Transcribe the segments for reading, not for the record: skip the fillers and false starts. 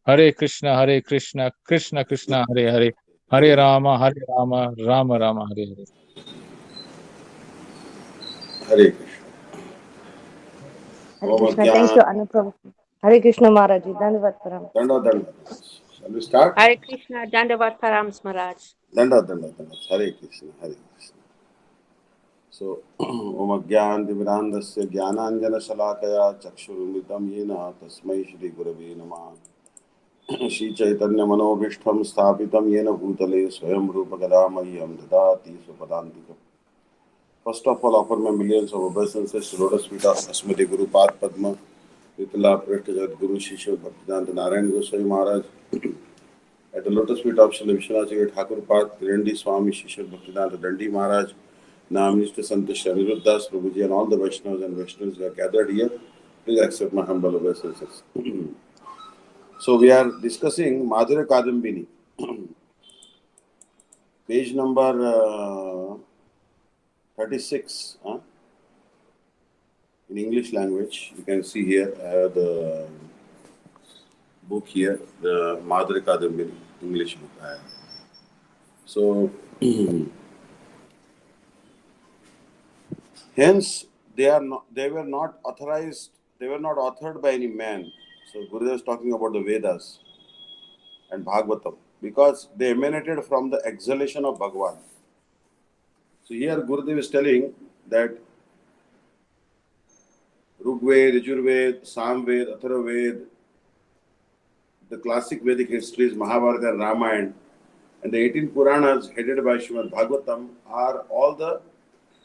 Hare Krishna, Krishna Krishna, Hare Hare, Hare Rama, Rama Rama, Hare Hare. Hare Krishna. Hare Om Krishna. Thank Agyan. you, Anupam. Hare Krishna Maharaj. Dandavat Param. Danda Danda. Shall we start? Hare Krishna, Dandavat Params Maharaj. Danda Danda Danda. Hare Krishna. Hare Krishna. So, Om Agyan Divirandasya Jnananjana Shalakaya Chakshurumritam Yena Tasmai Shri Gurave Namah. Shri Chaitanya Manobhishtham Sthapitam Yena Bhutale Swayam Rupa Gadamahyam Dadati Swapadantikam. First of all, offer my millions of obeisances to Lotus feet of Asmati Guru Pad Padma, Vitala Prashtaja Guru Shishya Bhaktivedanta Narayan Goswami Maharaj, at the Lotus feet of Srila Vishwanath Thakur Pad, Trirendi Swami Shishya Bhaktivedanta Dandi Maharaj, now Minister Santosh Aniruddha Das Prabhuji, and all the Vaishnavas and Vaishnavas who are gathered here, please accept my humble obeisances. So we are discussing Madhurya Kadambini, page number 36. In English language, you can see here, I have the book here, the Madhurya Kadambini, English book I have. So, hence, they were not authorized, they were not authored by any man. So, Gurudev is talking about the Vedas and Bhagavatam, because they emanated from the exhalation of Bhagavan. So, here Gurudev is telling that Rigved, Yajurved, Samved, Atharvaved, the classic Vedic histories, Mahabharata and Ramayana, and the 18 Puranas headed by Srimad Bhagavatam are all the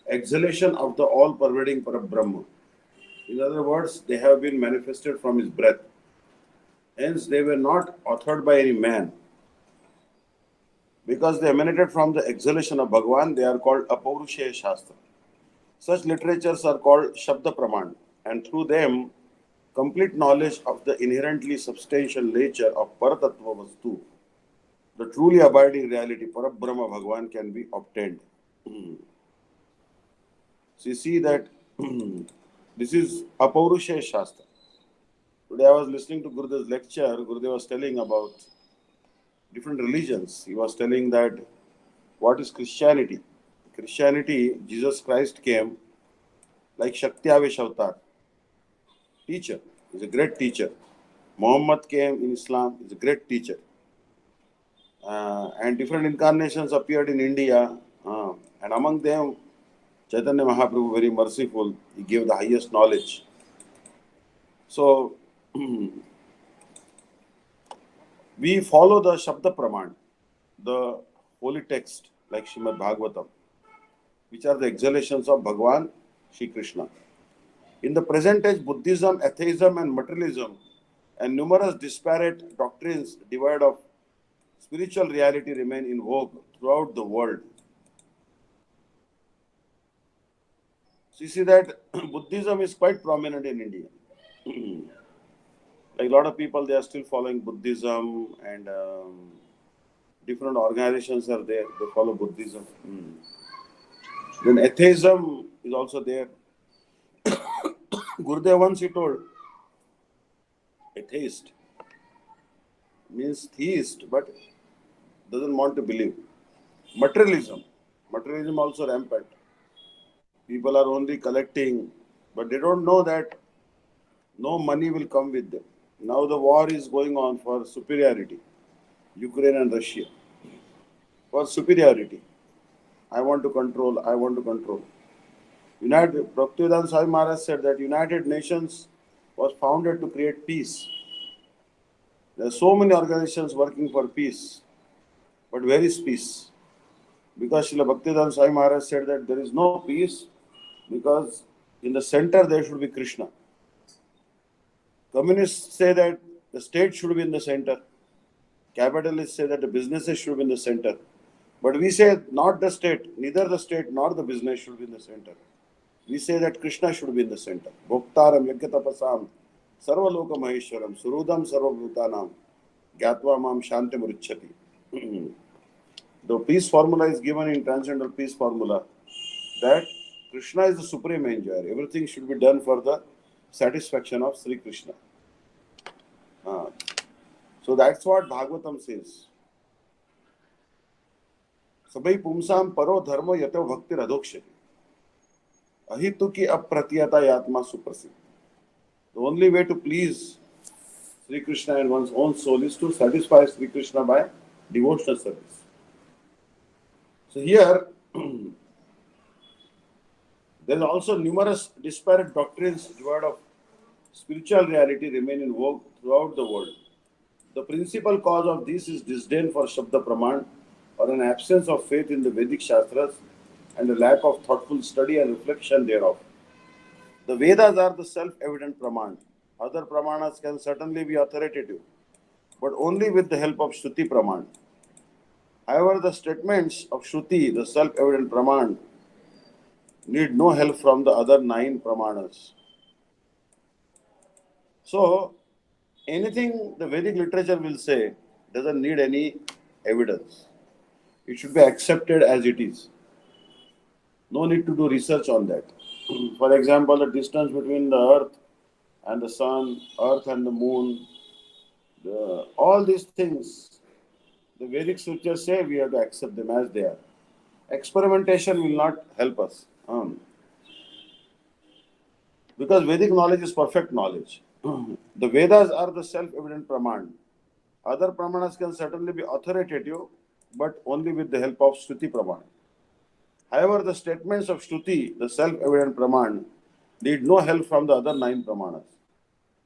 exhalation of the all-pervading Parabrahma. In other words, they have been manifested from his breath. Hence, they were not authored by any man. Because they emanated from the exhalation of Bhagavan, they are called Apaurushaya Shastra. Such literatures are called Shabda Praman, and through them, complete knowledge of the inherently substantial nature of Paratattva Vastu, the truly abiding reality, Parabrahma Bhagavan, can be obtained. So you see that this is Apaurushaya Shastra. Today I was listening to Gurudev's lecture. Gurudev was telling about different religions. He was telling that what is Christianity? Christianity, Jesus Christ came like Shakti Avesh Avatar. Teacher, is a great teacher. Muhammad came in Islam, is a great teacher. And different incarnations appeared in India. And among them, Chaitanya Mahaprabhu, very merciful, he gave the highest knowledge. So, we follow the Shabda Praman, the holy text like Srimad Bhagavatam, which are the exhalations of Bhagavan, Shri Krishna. In the present age, Buddhism, atheism and materialism and numerous disparate doctrines devoid of spiritual reality remain in vogue throughout the world. So you see that Buddhism is quite prominent in India. Like a lot of people, they are still following Buddhism, and different organizations are there, they follow Buddhism. Then atheism is also there. Gurudev once he told, atheist means theist, but doesn't want to believe. Materialism also rampant. People are only collecting, but they don't know that no money will come with them. Now the war is going on for superiority, Ukraine and Russia. For superiority. I want to control. Bhaktivedanta Swami Maharaj said that United Nations was founded to create peace. There are so many organizations working for peace, but where is peace? Because Srila Bhaktivedanta Swami Maharaj said that there is no peace because in the center there should be Krishna. Communists say that the state should be in the center. Capitalists say that the businesses should be in the center. But we say not the state, neither the state nor the business should be in the center. We say that Krishna should be in the center. Bhoktaram yagyatapasam sarvaloka maheshwaram surudam sarvabhutanam gyatva mam shantim ruchyati. The peace formula is given in Transcendental Peace Formula that Krishna is the supreme enjoyer. Everything should be done for the satisfaction of Sri Krishna. So So that's what Bhagavatam says. Sabai pumsam paro dharmo yato bhakti radokshati. Ahitu ki apratiyata yatma suprasid. The only way to please Sri Krishna and one's own soul is to satisfy Sri Krishna by devotional service. So here, there is also numerous disparate doctrines devoid of spiritual reality remain in vogue throughout the world. The principal cause of this is disdain for Shabda Praman or an absence of faith in the Vedic Shastras and a lack of thoughtful study and reflection thereof. The Vedas are the self-evident Praman. Other Pramanas can certainly be authoritative, but only with the help of Shruti Praman. However, the statements of Shruti, the self-evident Praman, need no help from the other 9 Pramanas. So, anything the Vedic literature will say doesn't need any evidence. It should be accepted as it is. No need to do research on that. For example, the distance between the earth and the sun, earth and the moon, all these things, the Vedic scriptures say we have to accept them as they are. Experimentation will not help us. Because Vedic knowledge is perfect knowledge. The Vedas are the self-evident Praman. Other Pramanas can certainly be authoritative, but only with the help of Shruti Praman. However, the statements of Shruti, the self-evident Praman, need no help from the other 9 Pramanas.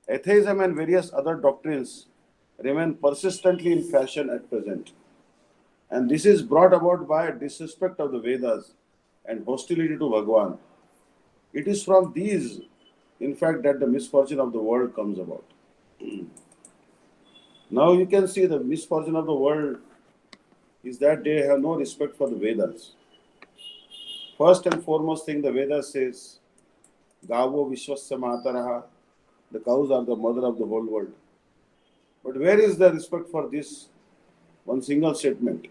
Atheism and various other doctrines remain persistently in fashion at present. And this is brought about by disrespect of the Vedas and hostility to Bhagwan. It is from these, in fact, that the misfortune of the world comes about. Now you can see the misfortune of the world is that they have no respect for the Vedas. First and foremost thing the Vedas says, Gavo Vishwasya Mataraha, the cows are the mother of the whole world. But where is the respect for this one single statement?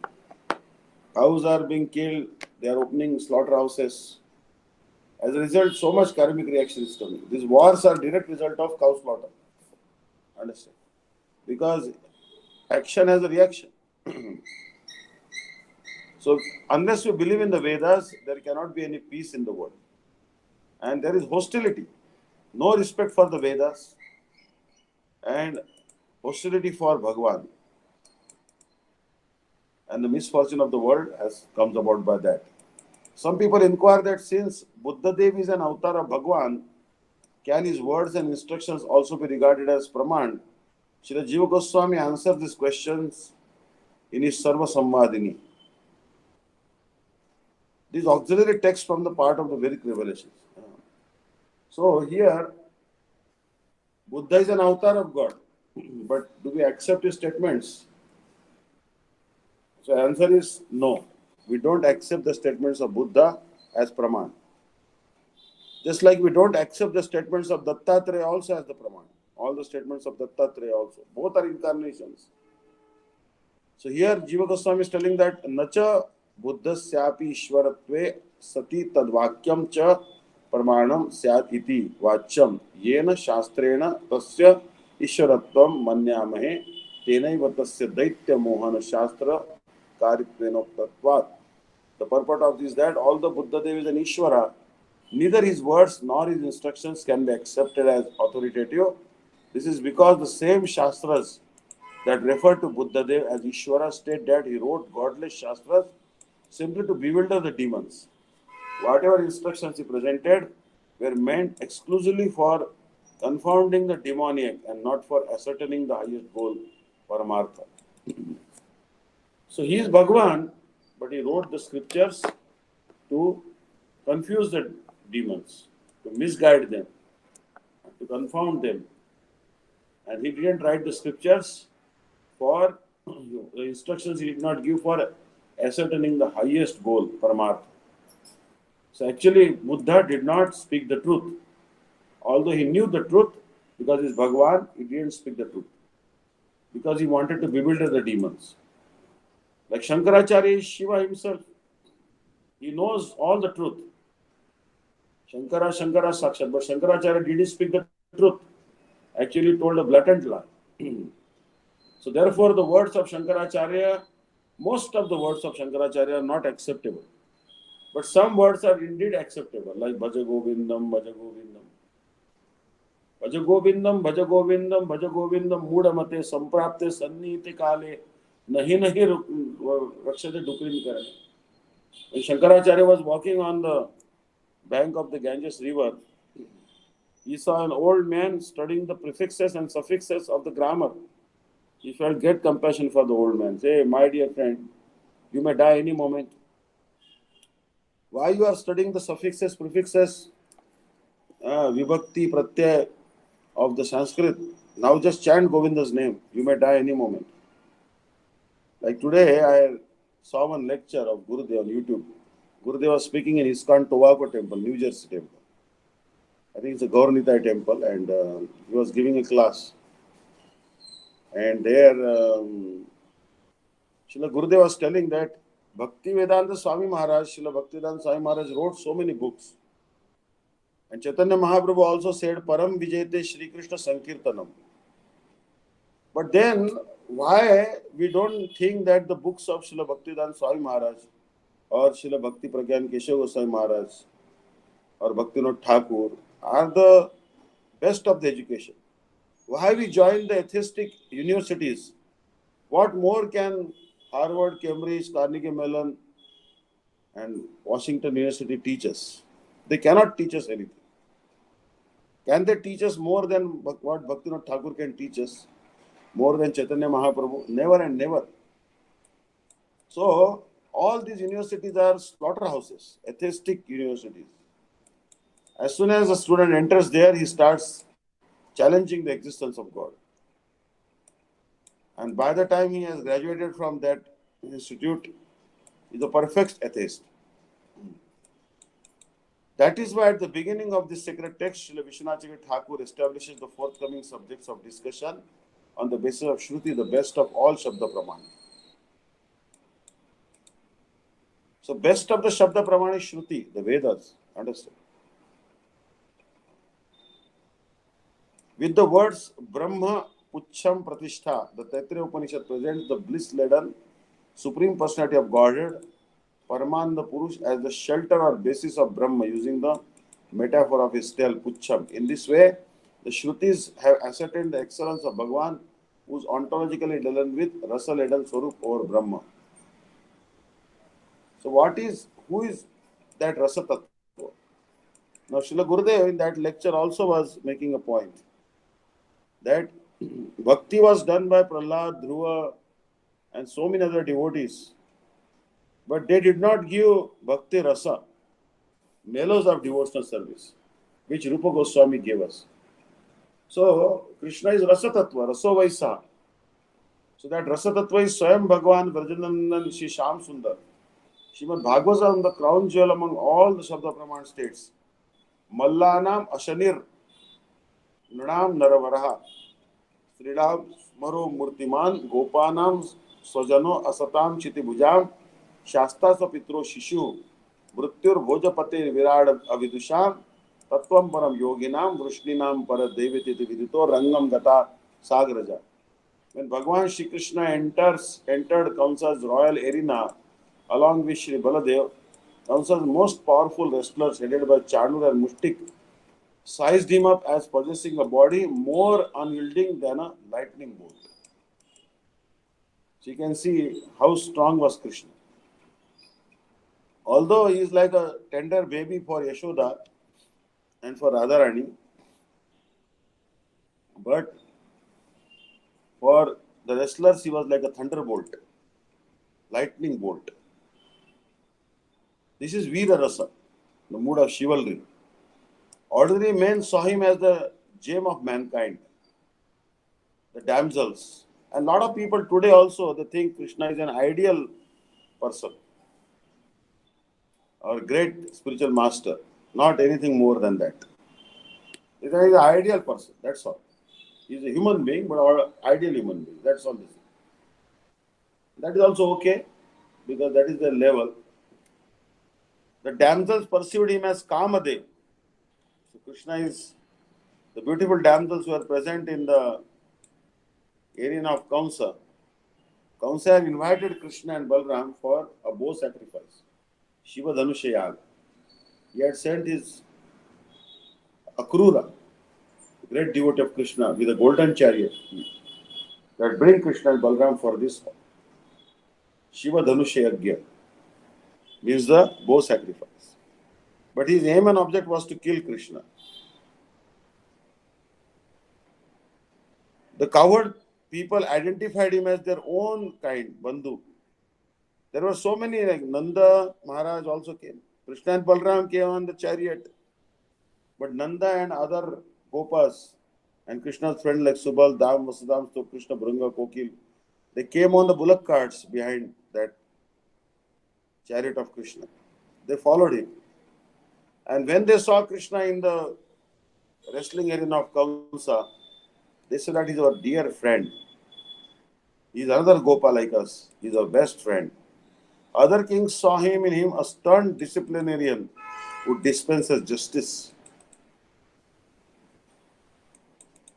Cows are being killed, they are opening slaughterhouses. As a result, so much karmic reaction is coming. These wars are direct result of cow slaughter. Understand? Because action has a reaction. So, unless you believe in the Vedas, there cannot be any peace in the world. And there is hostility. No respect for the Vedas and hostility for Bhagwan. And the misfortune of the world comes about by that. Some people inquire that since Buddha Dev is an avatar of Bhagwan, can his words and instructions also be regarded as Praman? Srila Jiva Goswami answers these questions in his Sarva Samvadini. These auxiliary texts from the part of the Vedic revelations. So here, Buddha is an avatar of God, but do we accept his statements? So answer is no. We don't accept the statements of Buddha as Praman. Just like we don't accept the statements of Dattatreya also as the Praman. All the statements of Dattatreya also. Both are incarnations. So here Jiva Goswami is telling that Nacha Buddhasyapi Ishwaratve Sati Tadvakyam Cha Pramanam Syat Iti Vachyam Yena Shastrena Tasya Ishwaratvam Manyamahe Tenaiva Tasya Daitya Mohana Shastra Karitvenoktatvat. The purport of this is that all the Buddha Dev is an Ishvara, neither his words nor his instructions can be accepted as authoritative. This is because the same Shastras that refer to Buddha Dev as Ishvara state that he wrote godless Shastras simply to bewilder the demons. Whatever instructions he presented were meant exclusively for confounding the demoniac and not for ascertaining the highest goal, Paramartha. So he is Bhagwan, but he wrote the scriptures to confuse the demons, to misguide them, to confound them. And he didn't write the scriptures for the instructions he did not give for ascertaining the highest goal, Paramartha. So actually, Buddha did not speak the truth. Although he knew the truth, because he is Bhagwan, he didn't speak the truth. Because he wanted to bewilder the demons. Like Shankaracharya is Shiva himself. He knows all the truth. Shankara Sakshat. But Shankaracharya didn't speak the truth. Actually told a blatant lie. So therefore the words of Shankaracharya, most of the words of Shankaracharya are not acceptable. But some words are indeed acceptable, like Bhaja Govindam, Bhaja Govindam. Bhaja Govindam, Bhaja Govindam, Bhaja Govindam, Mudamate, Samprapte, Sanniti Kale, Nahi Nahi Rakshate Dukrin Kare. When Shankaracharya was walking on the bank of the Ganges river, he saw an old man studying the prefixes and suffixes of the grammar. He felt great compassion for the old man. Say, my dear friend, you may die any moment. Why you are studying the suffixes, prefixes, vibhakti, pratyay of the Sanskrit? Now just chant Govinda's name. You may die any moment. Like today, I saw one lecture of Gurudev on YouTube. Gurudev was speaking in ISKCON Tobacco Temple, New Jersey Temple. I think it's a Gauranitai temple, and he was giving a class. And there, Srila Gurudev was telling that Bhakti Vedanta Swami Maharaj, Srila Bhaktivedanta Swami Maharaj wrote so many books. And Chaitanya Mahaprabhu also said, Param Vijayate Shri Krishna Sankirtanam. But then, why we don't think that the books of Srila Bhaktivedanta Swami Maharaj or Srila Bhakti Pragyan Keshav Goswami Maharaj or Bhaktivinoda Thakur are the best of the education? Why we join the atheistic universities? What more can Harvard, Cambridge, Carnegie Mellon and Washington University teach us? They cannot teach us anything. Can they teach us more than what Bhaktivinoda Thakur can teach us? More than Chaitanya Mahaprabhu? Never and never. So, all these universities are slaughterhouses, atheistic universities. As soon as a student enters there, he starts challenging the existence of God. And by the time he has graduated from that institute, he is a perfect atheist. That is why at the beginning of this sacred text, Srila Vishwanath Thakur establishes the forthcoming subjects of discussion on the basis of Shruti, the best of all Shabda Pramana. So best of the Shabda Pramana is Shruti, the Vedas. Understand? With the words Brahma Pucham Pratishtha, the Taittiriya Upanishad presents the bliss-laden Supreme Personality of Godhead, Paramananda Purush, as the shelter or basis of Brahma, using the metaphor of his tail, Pucham. In this way, the Shrutis have ascertained the excellence of Bhagavan, who is ontologically dealing with Rasa-laden Swarup over Brahma. So who is that Rasa Tattva? Now Srila Gurudev in that lecture also was making a point that Bhakti was done by Prahlad, Dhruva and so many other devotees. But they did not give Bhakti Rasa, mellows of devotional service, which Rupa Goswami gave us. So, Krishna is Rasa Tattva, Raso Vaisa. So that Rasa Tattva is Swayam Bhagavan, Vrajanandan, Shri Sham Sundar. Srimad Bhagavatam, the crown jewel among all the Shabda Praman states. Mallanam Ashanir, Nranam Naravaraha, Sridam Smaro Murtiman, Gopanam Swajano Asatam Chitibhujam, Shasta Sapitro Shishu, Mrutyur Bhojapate Virad Avidusham, Tattvam Param Yoginam, Vrishninam Paradeviti Vidito, Rangam Gata Sagraja. When Bhagavan Shri Krishna entered Kamsa's royal arena along with Shri Baladev, Kamsa's most powerful wrestlers headed by Chanur and Mushtik sized him up as possessing a body more unyielding than a lightning bolt. So you can see how strong was Krishna. Although he is like a tender baby for Yashoda and for Radharani, but for the wrestlers he was like a thunderbolt, lightning bolt. This is Veera Rasa, the mood of chivalry. Ordinary men saw him as the gem of mankind, the damsels. And a lot of people today also, they think Krishna is an ideal person or great spiritual master, not anything more than that. He's an ideal person, that's all. He's a human being, but an ideal human being, that's all. That is also okay, because that is the level. The damsels perceived him as Kamadev. So Krishna is the beautiful damsels who are present in the arena of Kamsa, Kamsa had invited Krishna and Balram for a bow sacrifice, Shiva Dhanusha Yaga. He had sent his Akrura, great devotee of Krishna, with a golden chariot that bring Krishna and Balram for this Shiva Dhanusha Yagya, means the bow sacrifice. But his aim and object was to kill Krishna. The coward people identified him as their own kind, Bandhu. There were so many, like Nanda Maharaj also came. Krishna and Balram came on the chariot. But Nanda and other Gopas and Krishna's friends like Subal, Dam, Vasudam, so Krishna, Brunga, Kokil, they came on the bullock carts behind that chariot of Krishna. They followed him. And when they saw Krishna in the wrestling arena of Kamsa, they said that he's our dear friend. He's another Gopa like us. He's our best friend. Other kings saw in him a stern disciplinarian who dispenses justice.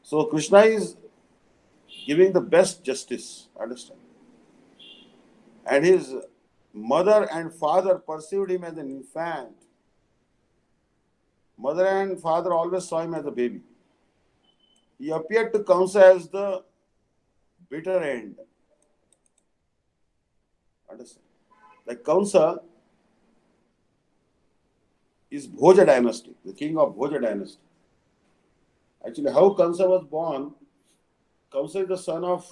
So Krishna is giving the best justice, understand? And his mother and father perceived him as an infant. Mother and father always saw him as a baby. He appeared to Kamsa as the bitter end. Understand? Like Kamsa is Bhoja dynasty, the king of Bhoja dynasty. Actually, how Kamsa was born, Kamsa is the son of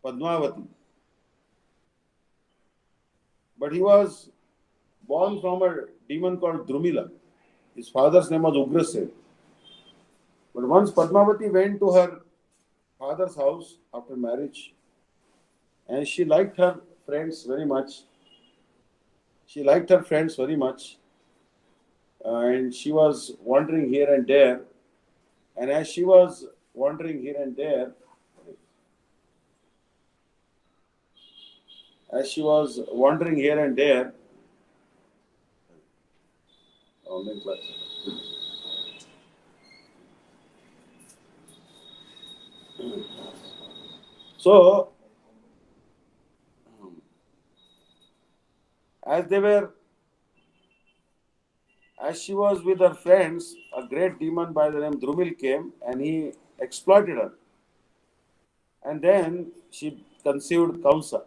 Padmavati. But he was born from a demon called Drumila. His father's name was Ugrasen. But once Padmavati went to her father's house after marriage, and she liked her friends very much. And she was wandering here and there. And as she was wandering here and there, online class. So, as she was with her friends, a great demon by the name Drumil came and he exploited her. And then she conceived Kamsa.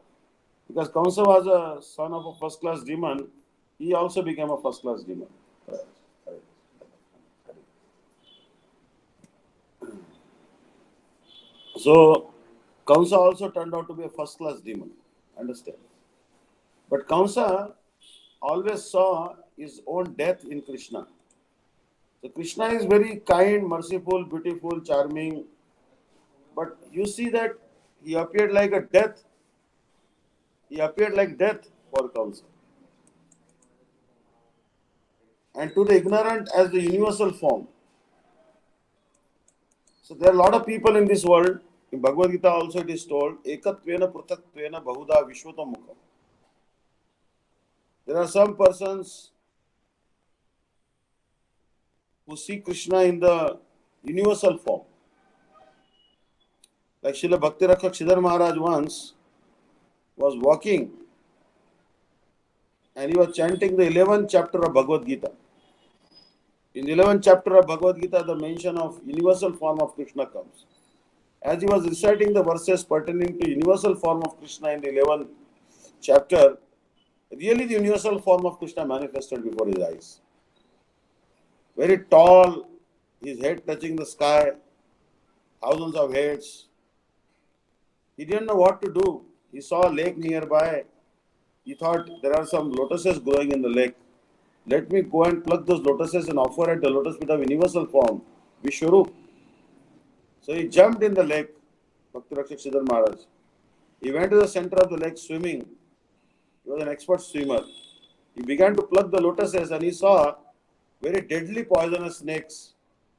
Because Kamsa was a son of a first class demon, he also became a first class demon. So, Kamsa also turned out to be a first class demon. Understand? But Kamsa always saw his own death in Krishna. So, Krishna is very kind, merciful, beautiful, charming. But you see that he appeared like a death. He appeared like death for Kamsa. And to the ignorant as the universal form. So there are a lot of people in this world. In Bhagavad Gita also it is told, Ekatvena Prutatvena Bahuda Vishwatam Mukha. There are some persons who see Krishna in the universal form. Like Srila Bhakti Rakshak Siddhar Maharaj once was walking and he was chanting the 11th chapter of Bhagavad Gita. In the 11th chapter of Bhagavad Gita, the mention of universal form of Krishna comes. As he was reciting the verses pertaining to universal form of Krishna in the 11th chapter, really the universal form of Krishna manifested before his eyes. Very tall, his head touching the sky, thousands of heads. He didn't know what to do. He saw a lake nearby. He thought there are some lotuses growing in the lake. Let me go and pluck those lotuses and offer at the lotus feet of universal form, Vishwarup. So he jumped in the lake, Bhakti Rakshak Siddhar Maharaj. He went to the center of the lake swimming. He was an expert swimmer. He began to pluck the lotuses and he saw very deadly poisonous snakes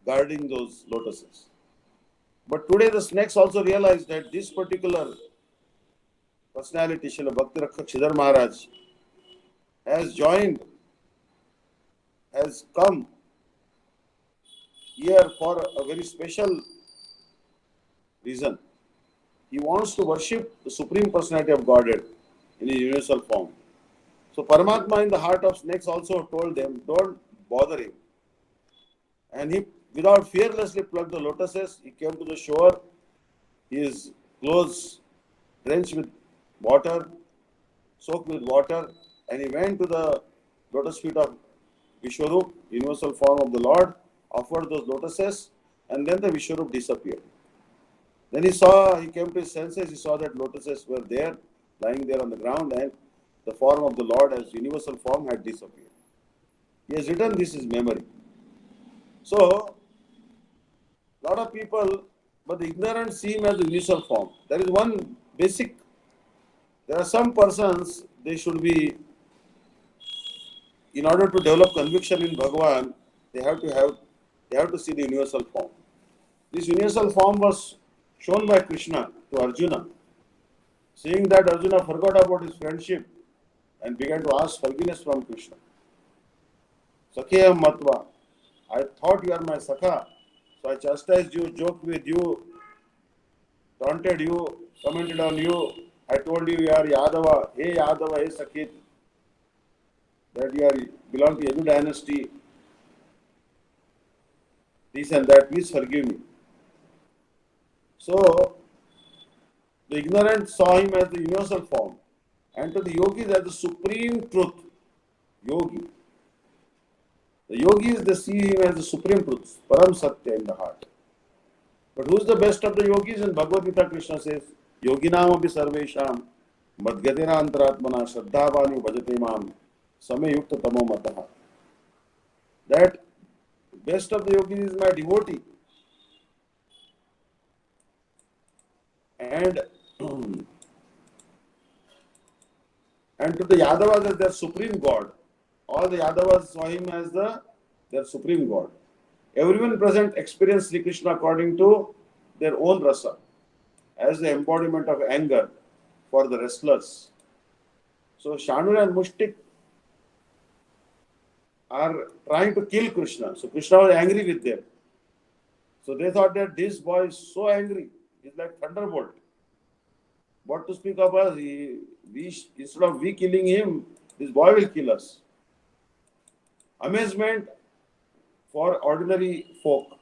guarding those lotuses. But today the snakes also realized that this particular personality, Srila Bhakti Rakshak Siddhar Maharaj, has come here for a very special reason. He wants to worship the Supreme Personality of Godhead in his universal form. So Paramatma in the heart of snakes also told them, don't bother him. And he, without fearlessly plucked the lotuses, he came to the shore, his clothes drenched with water, soaked with water, and he went to the lotus feet of Vishwarup, universal form of the Lord, offered those lotuses, and then the Vishwarup disappeared. Then he came to his senses, he saw that lotuses were there, lying there on the ground, and the form of the Lord as universal form had disappeared. He has written this is memory. So, lot of people, but the ignorant see him as the universal form. There is one basic, there are some persons, they should be, in order to develop conviction in Bhagavan, they have to see the universal form. This universal form was shown by Krishna to Arjuna. Seeing that Arjuna forgot about his friendship and began to ask forgiveness from Krishna. Sakheyam Matva, I thought you are my Sakha, so I chastised you, joked with you, taunted you, commented on you. I told you you are Yadava, hey Sakhit, that you are belong to Yadu dynasty, this and that, please forgive me. So, the ignorant saw him as the universal form, and to the yogis as the supreme truth. Yogi. The yogis, they see him as the supreme truth, Param Satya in the heart. But who is the best of the yogis? In Bhagavad Gita, Krishna says, Yoginam abhi sarvesham madgadena antaratmana shraddhavani bhajate mam same yukta tamo mataha. That best of the yogis is my devotee. And and to the Yadavas as their supreme God. All the Yadavas saw him as their supreme God. Everyone present experienced Sri Krishna according to their own rasa, as the embodiment of anger for the wrestlers. So Shanur and Mushtik are trying to kill Krishna. So Krishna was angry with them. So they thought that this boy is so angry, he's like thunderbolt. What to speak of us? Instead of we killing him, this boy will kill us. Amazement for ordinary folk.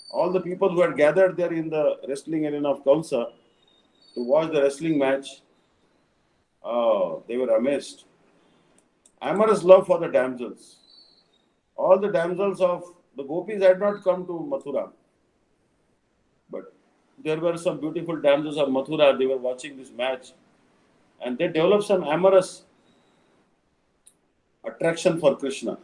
All the people who had gathered there in the wrestling arena of Kamsa to watch the wrestling match, they were amazed. Amorous love for the damsels. All the damsels of the gopis had not come to Mathura. But there were some beautiful damsels of Mathura, they were watching this match. And they developed some amorous attraction for Krishna.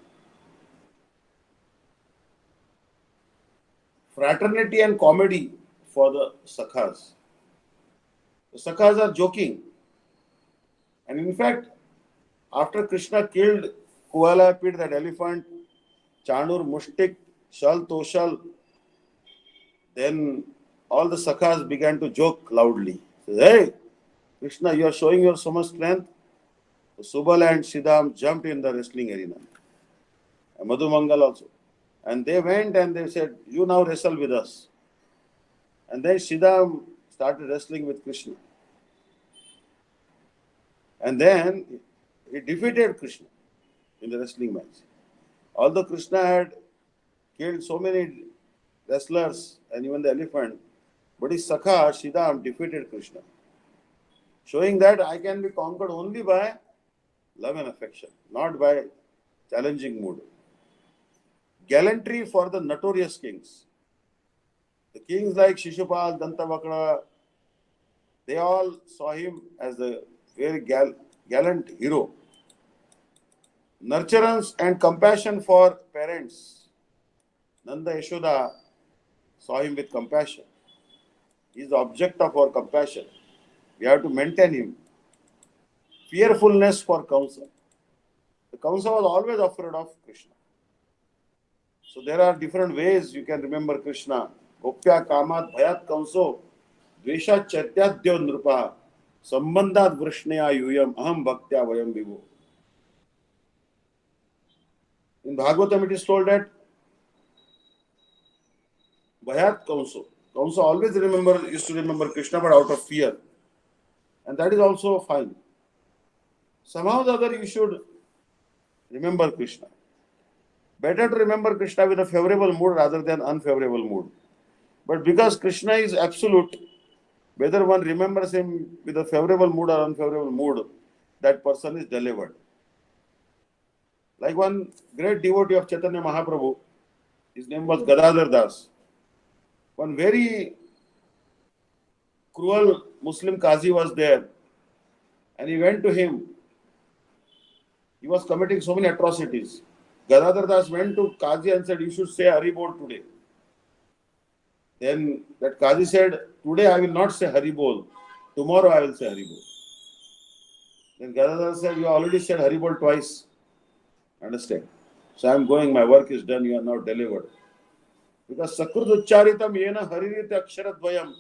Fraternity and comedy for the Sakhas. The Sakhas are joking. And in fact, after Krishna killed Kuala that elephant, Chanur, Mushtik, Shal, Toshal, then all the Sakhas began to joke loudly. Hey, Krishna, you are showing your so much strength. So Subal and Siddham jumped in the wrestling arena. And Madhu Mangal also. And they went and they said, you now wrestle with us. And then Siddham started wrestling with Krishna. And then he defeated Krishna in the wrestling match. Although Krishna had killed so many wrestlers and even the elephant, but his Sakha, Siddham, defeated Krishna. Showing that I can be conquered only by love and affection, not by challenging mood. Gallantry for the notorious kings. The kings like Shishupal, Dantavakra, they all saw him as a very gallant hero. Nurturance and compassion for parents. Nanda Yashoda saw him with compassion. He is the object of our compassion. We have to maintain him. Fearfulness for Kamsa. The Kamsa was always afraid of Krishna. So there are different ways you can remember Krishna. Gopya Kamat Bhayat Kamso Dvesha Chatyadyo Nrupa Sambandhat Vrishneya Yuyam Aham Bhaktya Vayam Vivo. In Bhagavatam it is told that Bhayat Kamso, Also always used to remember Krishna, but out of fear. And that is also fine. Somehow or the other you should remember Krishna. Better to remember Krishna with a favorable mood rather than unfavorable mood. But because Krishna is absolute, whether one remembers him with a favorable mood or unfavorable mood, that person is delivered. Like one great devotee of Chaitanya Mahaprabhu, his name was Gadadhar Das. One very cruel Muslim Qazi was there, and he went to him. He was committing so many atrocities. Gadadhar Das went to Qazi and said, "You should say Haribol today." Then that Qazi said, "Today I will not say Haribol. Tomorrow I will say Haribol." Then Gadadhar said, "You already said Haribol twice." Understand? So I am going, my work is done, you are now delivered. Because Sakrut Uchcharitam Yena Haririta Aksharadvayam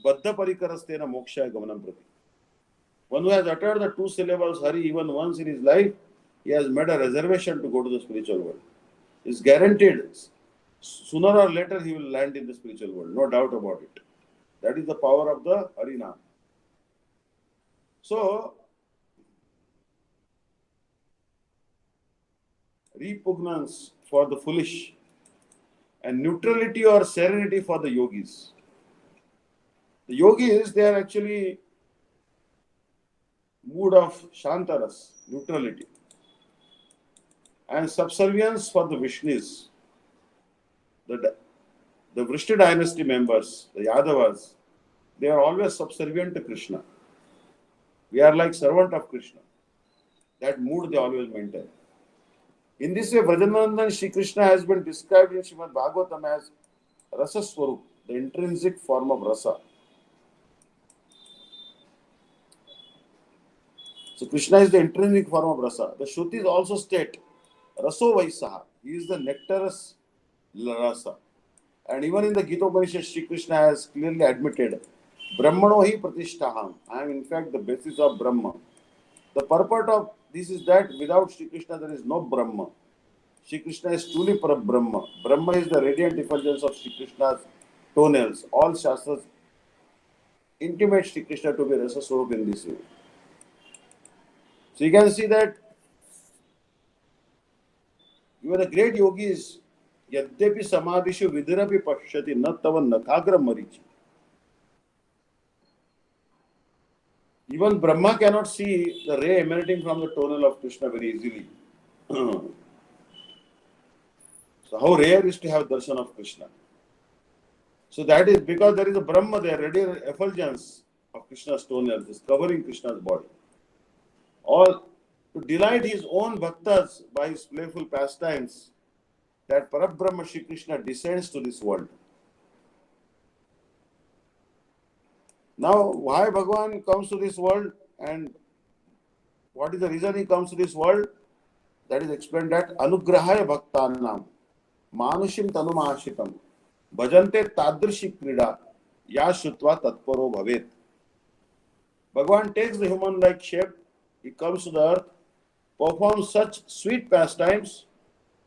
Baddha Parikarastena Mokshaya Gamanam Prati. One who has uttered the two syllables Hari even once in his life, he has made a reservation to go to the spiritual world. It's guaranteed. Sooner or later he will land in the spiritual world, no doubt about it. That is the power of the Harinam. So, repugnance for the foolish and neutrality or serenity for the yogis. The yogis, they are actually mood of Shantaras, neutrality, and subservience for the Vishnus, the Vishnu dynasty members, the Yadavas. They are always subservient to Krishna. We are like servant of Krishna. That mood they always maintain. In this way, Vrajanandan Shri Krishna has been described in Srimad Bhagavatam as Rasa Swarup, the intrinsic form of rasa. So Krishna is the intrinsic form of rasa. The Shrutis also state Raso Vaisaha. He is the nectarous rasa. And even in the Gita Upanishad, Shri Krishna has clearly admitted, Brahmano hi pratishtaham. I am in fact the basis of Brahma. The purport of this is that without Shri Krishna there is no Brahma. Shri Krishna is truly Brahma. Brahma is the radiant effulgence of Shri Krishna's toenails. All Shastras intimate Shri Krishna to be Rasa Swarup in this way. So you can see that even the great yogis, Yadyapi Samadhishu Vidirapi Pashyati Nattavan Nakagram Marichi. Even Brahma cannot see the ray emanating from the toenail of Krishna very easily. So how rare is to have darshan of Krishna. So that is because there is a Brahma there, radiant effulgence of Krishna's toenails is covering Krishna's body. All to delight his own bhaktas by his playful pastimes, that Parabrahma Shri Krishna descends to this world. Now, why Bhagavan comes to this world and what is the reason he comes to this world? That is explained that Anugrahaya Bhaktanam Manushim Tanumashikam Bhajante Tadrishi Krida Ya Shutva Tatparo Bhavet. Bhagavan takes the human-like shape, he comes to the earth, performs such sweet pastimes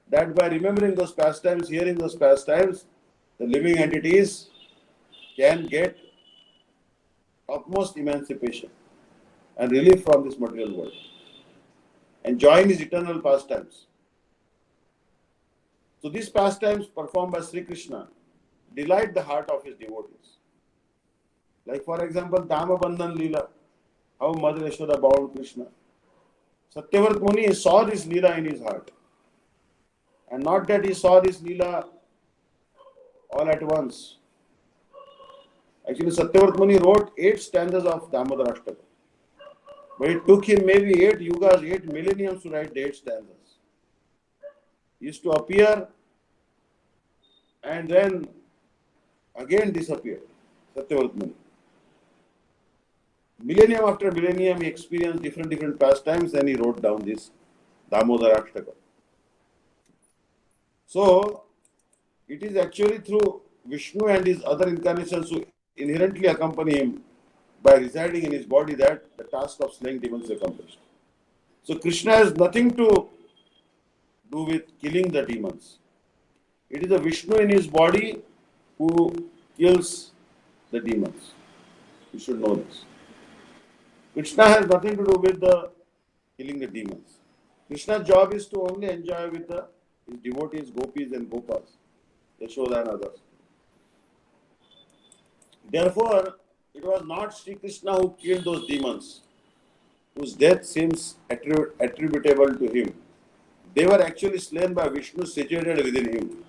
that by remembering those pastimes, hearing those pastimes, the living entities can get utmost emancipation and relief from this material world, enjoying his eternal pastimes. So these pastimes performed by Sri Krishna delight the heart of his devotees. Like for example, Dama Bandhan Leela, how Mother Yashoda bound Krishna. Satyavrat Muni saw this Leela in his heart. And not that he saw this Leela all at once. Actually, Satyavrat Muni wrote 8 stanzas of Damodar Ashtaka. But it took him maybe 8 yugas, 8 millenniums to write the 8 stanzas. He used to appear and then again disappear. Satyavrat Muni. Millennium after millennium, he experienced different pastimes, then he wrote down this Damodar Ashtaka. So, it is actually through Vishnu and his other incarnations who inherently accompany him by residing in his body that the task of slaying demons is accomplished. So, Krishna has nothing to do with killing the demons. It is a Vishnu in his body who kills the demons. You should know this. Krishna has nothing to do with the killing the demons. Krishna's job is to only enjoy with his devotees, gopis and gopas, Yashoda and others. Therefore, it was not Sri Krishna who killed those demons, whose death seems attributable to him. They were actually slain by Vishnu situated within him.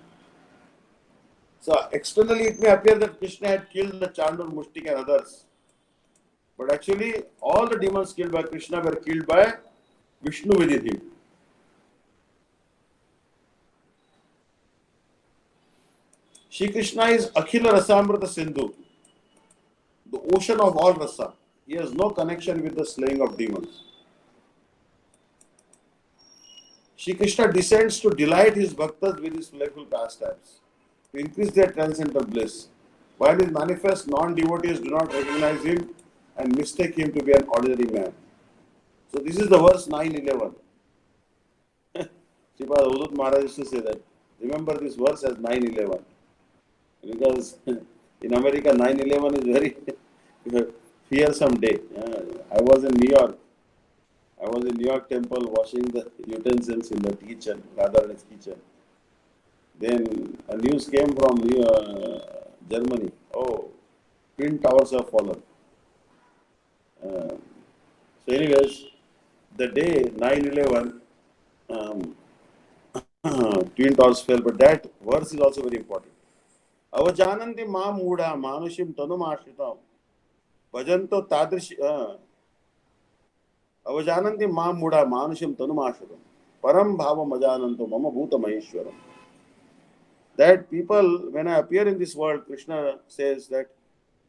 So externally it may appear that Krishna had killed the Chandur, Mushtik and others. But actually all the demons killed by Krishna were killed by Vishnu within him. Shri Krishna is Akhila Rasamrita Sindhu, the ocean of all rasa. He has no connection with the slaying of demons. Shri Krishna descends to delight his bhaktas with his playful pastimes, to increase their transcendental bliss, while his manifest non-devotees do not recognize him and mistake him to be an ordinary man. So this is the verse 9:11. Sripad Avadut Maharaj used to say that. Remember this verse as 9:11. Because in America 9/11 is very fearsome day. I was in New York. I was in New York temple washing the utensils in the kitchen, Radharani's kitchen. Then a news came from Germany. Oh, Twin Towers have fallen. So anyways, the day 9/11, Twin Towers fell, but that verse is also very important. Avajananti ma muda manushim tanum ashritam bhajanto tadrish avajananti ma muda manushim tanum ashritam param bhava majananto mama bhuta maheshwaram. That people, when I appear in this world, Krishna says that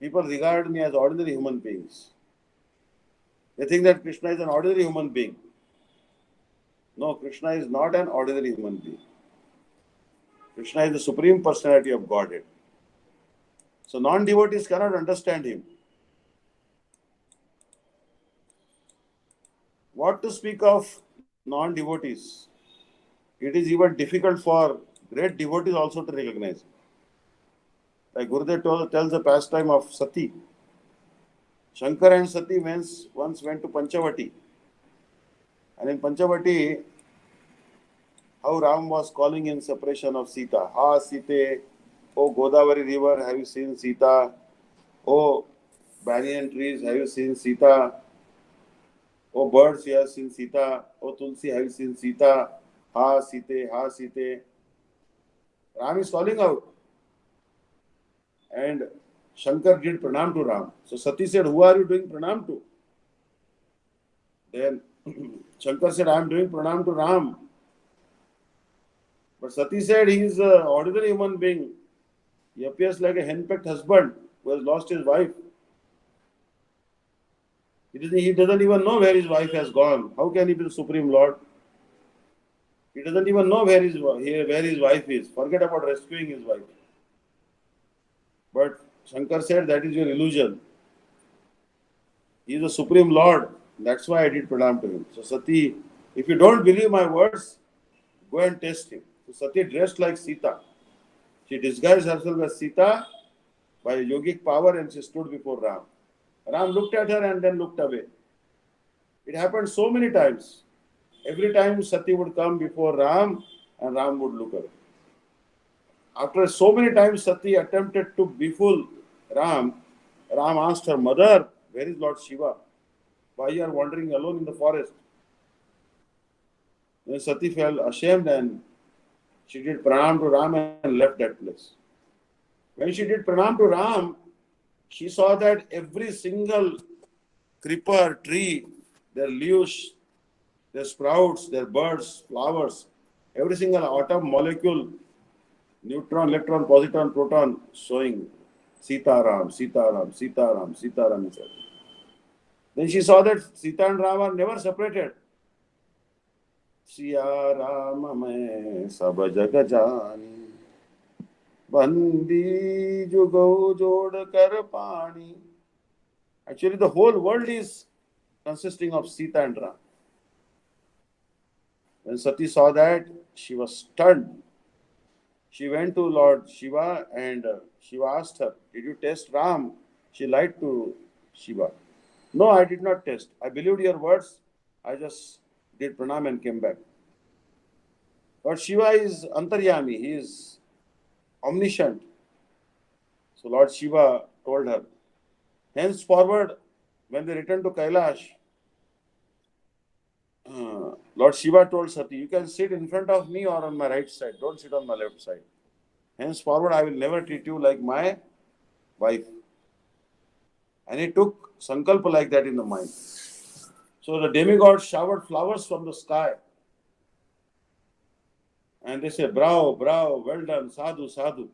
people regard me as ordinary human beings. They think that Krishna is an ordinary human being. No, Krishna is not an ordinary human being. Krishna is the Supreme Personality of Godhead. So non-devotees cannot understand him. What to speak of non-devotees? It is even difficult for great devotees also to recognize him. Like Gurudev tells the pastime of Sati. Shankar and Sati once went to Panchavati. And in Panchavati, how Ram was calling in separation of Sita. Ha Sita, oh Godavari river, have you seen Sita? Oh banyan trees, have you seen Sita? Oh birds, you have seen Sita. Oh Tulsi, have you seen Sita? Ha Sita, ha Sita. Ram is calling out. And Shankar did pranam to Ram. So Sati said, who are you doing pranam to? Then Shankar said, I am doing pranam to Ram. But Sati said, he is an ordinary human being. He appears like a henpecked husband who has lost his wife. He doesn't even know where his wife has gone. How can he be the Supreme Lord? He doesn't even know where his wife is. Forget about rescuing his wife. But Shankar said, that is your illusion. He is the Supreme Lord. That's why I did pranam to him. So Sati, if you don't believe my words, go and test him. So Sati dressed like Sita. She disguised herself as Sita by yogic power and she stood before Ram. Ram looked at her and then looked away. It happened so many times. Every time Sati would come before Ram and Ram would look away. After so many times Sati attempted to befool Ram, Ram asked her, Mother, where is Lord Shiva? Why you are wandering alone in the forest? Then Sati felt ashamed and she did pranam to Ram and left that place. When she did pranam to Ram, she saw that every single creeper, tree, their leaves, their sprouts, their birds, flowers, every single atom, molecule, neutron, electron, positron, proton, showing Sita Ram, Sita Ram, Sita Ram, Sita Ram. Then she saw that Sita and Ram are never separated. Siya Rama mein sab jag jani, bandi jugo jod kar pani. Actually, the whole world is consisting of Sita and Ram. When Sati saw that, she was stunned. She went to Lord Shiva and Shiva asked her, "Did you test Ram?" She lied to Shiva. "No, I did not test. I believed your words. I just did pranam and came back." But Shiva is Antaryami, he is omniscient. So Lord Shiva told her, henceforward, when they returned to Kailash, Lord Shiva told Sati, "You can sit in front of me or on my right side. Don't sit on my left side. Henceforward, I will never treat you like my wife." And he took sankalpa like that in the mind. So the demigod showered flowers from the sky. And they say, "Bravo, bravo, well done, sadhu, sadhu."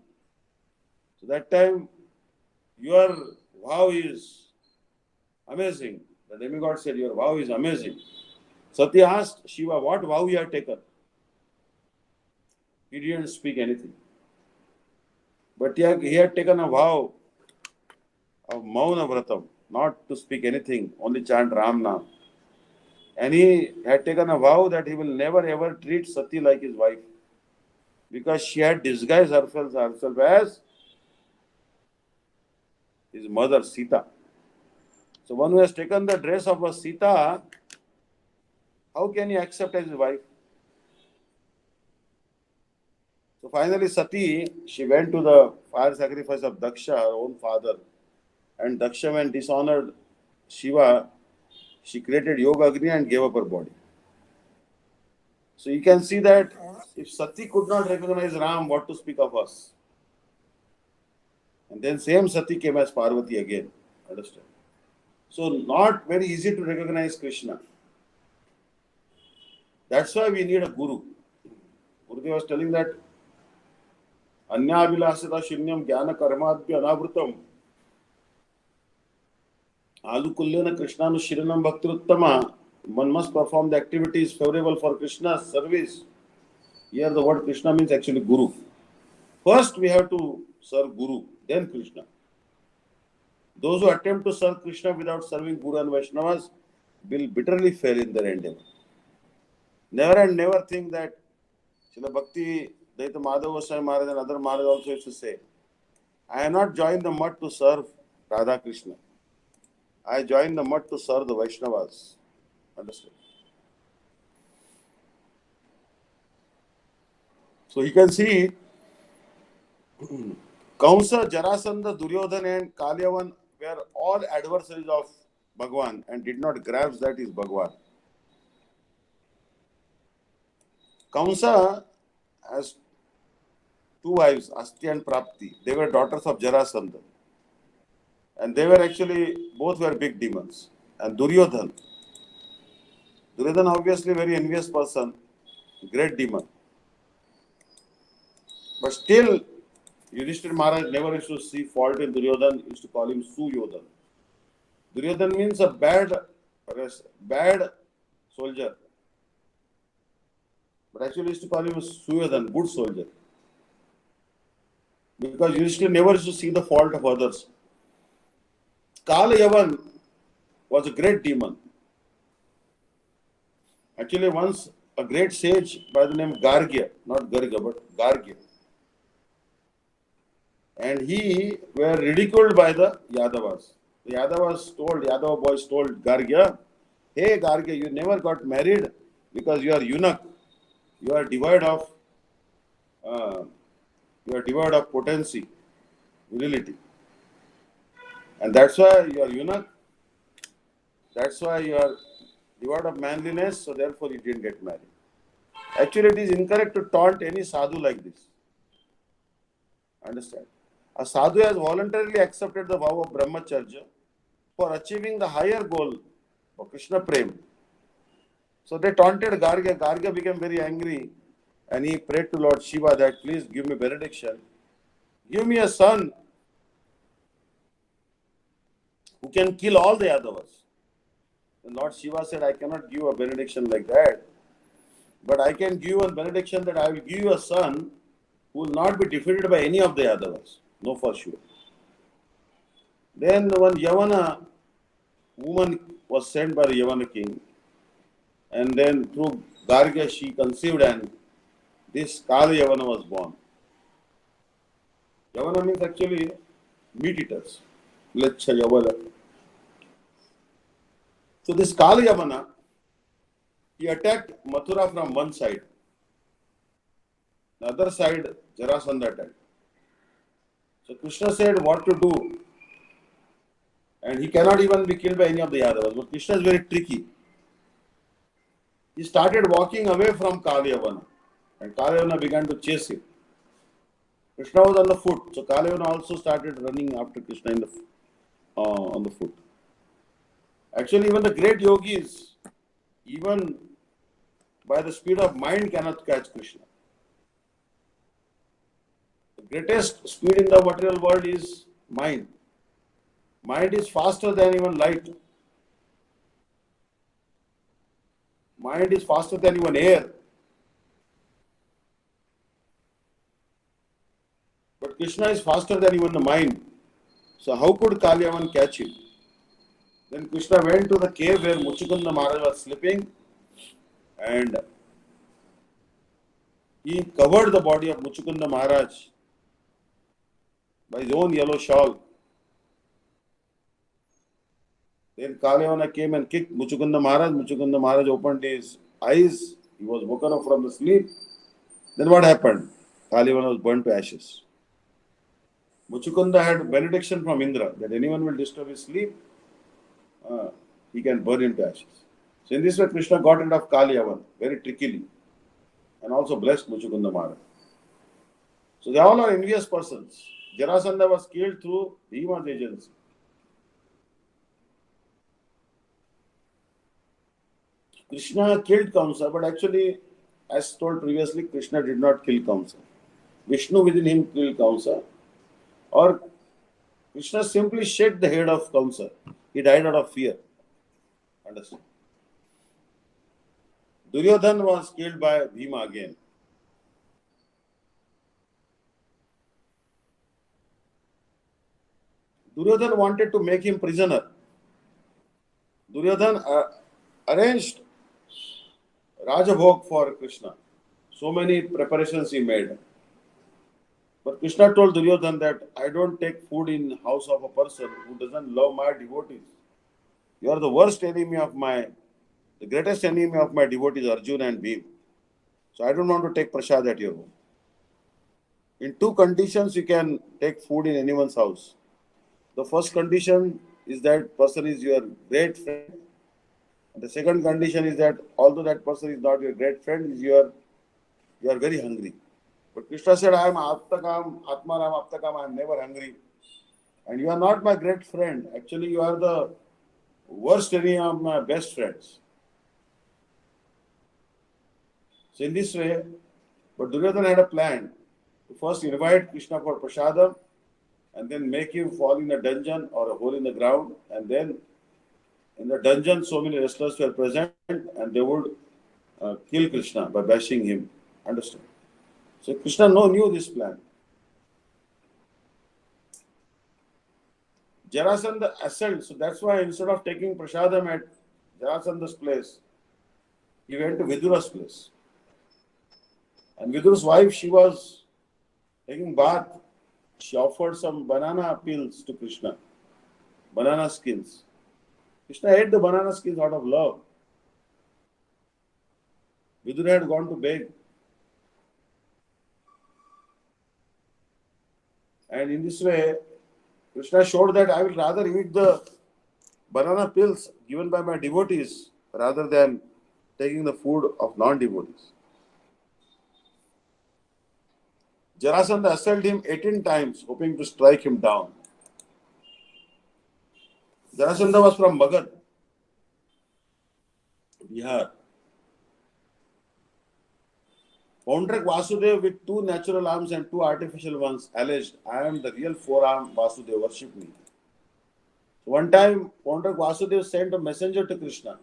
So that time, your vow is amazing. The demigod said, "Your vow is amazing." Sati asked Shiva, "What vow you have taken?" He didn't speak anything. But he had taken a vow of Mauna Vratam, not to speak anything, only chant Ram Nam. And he had taken a vow that he will never ever treat Sati like his wife, because she had disguised herself as his mother Sita. So one who has taken the dress of a Sita, how can he accept as his wife? So finally Sati, she went to the fire sacrifice of Daksha, her own father. And Daksha, when dishonored Shiva, she created Yoga Agni and gave up her body. So you can see that if Sati could not recognize Ram, what to speak of us? And then same Sati came as Parvati again. Understand? So not very easy to recognize Krishna. That's why we need a guru. Gurudev was telling that Anyabhilasita Shinyam Jnana Karmadbhya Anavrutam Alukulyana Krishnanu Shiranam Bhaktiruttama. One must perform the activities favorable for Krishna's service. Here the word Krishna means actually Guru. First we have to serve Guru, then Krishna. Those who attempt to serve Krishna without serving Guru and Vaishnavas will bitterly fail in their endeavor. Never and never think that Srila Bhakti Daita Madhava Goswami Maharaj and other Maharaj also used to say, "I have not joined the mud to serve Radha Krishna. I joined the mud to serve the Vaishnavas." Understand? So you can see Kamsa, Jarasandha, Duryodhana and Kalyavan were all adversaries of Bhagwan and did not grasp that is Bhagwan. Kamsa has two wives, Asti and Prapti. They were daughters of Jarasandha. And they were actually, both were big demons. And Duryodhana obviously very envious person, great demon. But still, Yudhishthira Maharaj never used to see fault in Duryodhana, used to call him Suyodhana. Duryodhana means a bad soldier. But actually used to call him Suyodhana, good soldier. Because Yudhishthira never used to see the fault of others. Kala Yavan was a great demon. Actually, once a great sage by the name Gargya, not Garga, but Gargya, and he were ridiculed by the Yadavas. The Yadava boys told Gargya, "Hey Gargya, you never got married because you are eunuch. You are devoid of potency, virility, and that's why you are eunuch. That's why you are devoid of manliness. So therefore, you didn't get married." Actually, it is incorrect to taunt any sadhu like this. Understand? A sadhu has voluntarily accepted the vow of brahmacharya for achieving the higher goal of Krishna Prem. So they taunted Gargya. Gargya became very angry and he prayed to Lord Shiva that, "Please give me benediction. Give me a son who can kill all the Yadavas." And Lord Shiva said, "I cannot give a benediction like that, but I can give a benediction that I will give you a son who will not be defeated by any of the Yadavas. No, for sure." Then one Yavana woman was sent by the Yavana king, and then through Gargya she conceived, and this Kala Yavana was born. Yavana means actually meat eaters. Mlecha Yavala. So this Kali Yavana, he attacked Mathura from one side. The other side, Jarasandha attacked. So Krishna said what to do, and he cannot even be killed by any of the Yadavas. But Krishna is very tricky. He started walking away from Kalyavana, and Kalyavana began to chase him. Krishna was on the foot, so Kalyavana also started running after Krishna on the foot. Actually, even the great yogis, even by the speed of mind, cannot catch Krishna. The greatest speed in the material world is mind. Mind is faster than even light. Mind is faster than even air. But Krishna is faster than even the mind. So how could Kalyavan catch him? Then Krishna went to the cave where Muchukunda Maharaj was sleeping, and he covered the body of Muchukunda Maharaj by his own yellow shawl. Then Kalyavana came and kicked Muchukunda Maharaj. Muchukunda Maharaj opened his eyes. He was woken up from the sleep. Then what happened? Kalyavana was burnt to ashes. Muchukunda had benediction from Indra that anyone will disturb his sleep, he can burn into ashes. So in this way, Krishna got rid of Kalyavan very trickily and also blessed Muchukunda Maharaj. So they all are envious persons. Jarasandha was killed through Bhima's agency. Krishna killed Kamsa, but actually, as told previously, Krishna did not kill Kamsa. Vishnu within him killed Kamsa, or Krishna simply shed the head of Kamsa. He died out of fear. Understand? Duryodhan was killed by Bhima again. Duryodhan wanted to make him prisoner. Duryodhan arranged Rajabhog for Krishna. So many preparations he made. But Krishna told Duryodhan that I don't take food in house of a person who doesn't love my devotees. You are the worst enemy of the greatest enemy of my devotees, Arjuna and Bhim. So I don't want to take prasad at your home. In two conditions, you can take food in anyone's house. The first condition is that person is your great friend. And the second condition is that although that person is not your great friend, you are very hungry. But Krishna said, I am Aptakam, Atmaram Aptakam, I am never hungry. And you are not my great friend. Actually, you are the worst enemy of my best friends. So in this way, but Duryodhana had a plan to first invite Krishna for prasadam and then make him fall in a dungeon or a hole in the ground, and then in the dungeon so many wrestlers were present and they would kill Krishna by bashing him. Understand? So Krishna knew this plan. Jarasandha assailed, so that's why instead of taking prasadam at Jarasandha's place, he went to Vidura's place. And Vidura's wife, she was taking bath. She offered some banana peels to Krishna, banana skins. Krishna ate the banana skins out of love. Vidura had gone to beg. And in this way, Krishna showed that I will rather eat the banana peels given by my devotees rather than taking the food of non-devotees. Jarasandha assailed him 18 times, hoping to strike him down. Jarasandha was from Magad, Bihar. Paundrak Vasudev with two natural arms and two artificial ones alleged, I am the real four-armed Vasudev, worship me. So one time, Paundrak Vasudev sent a messenger to Krishna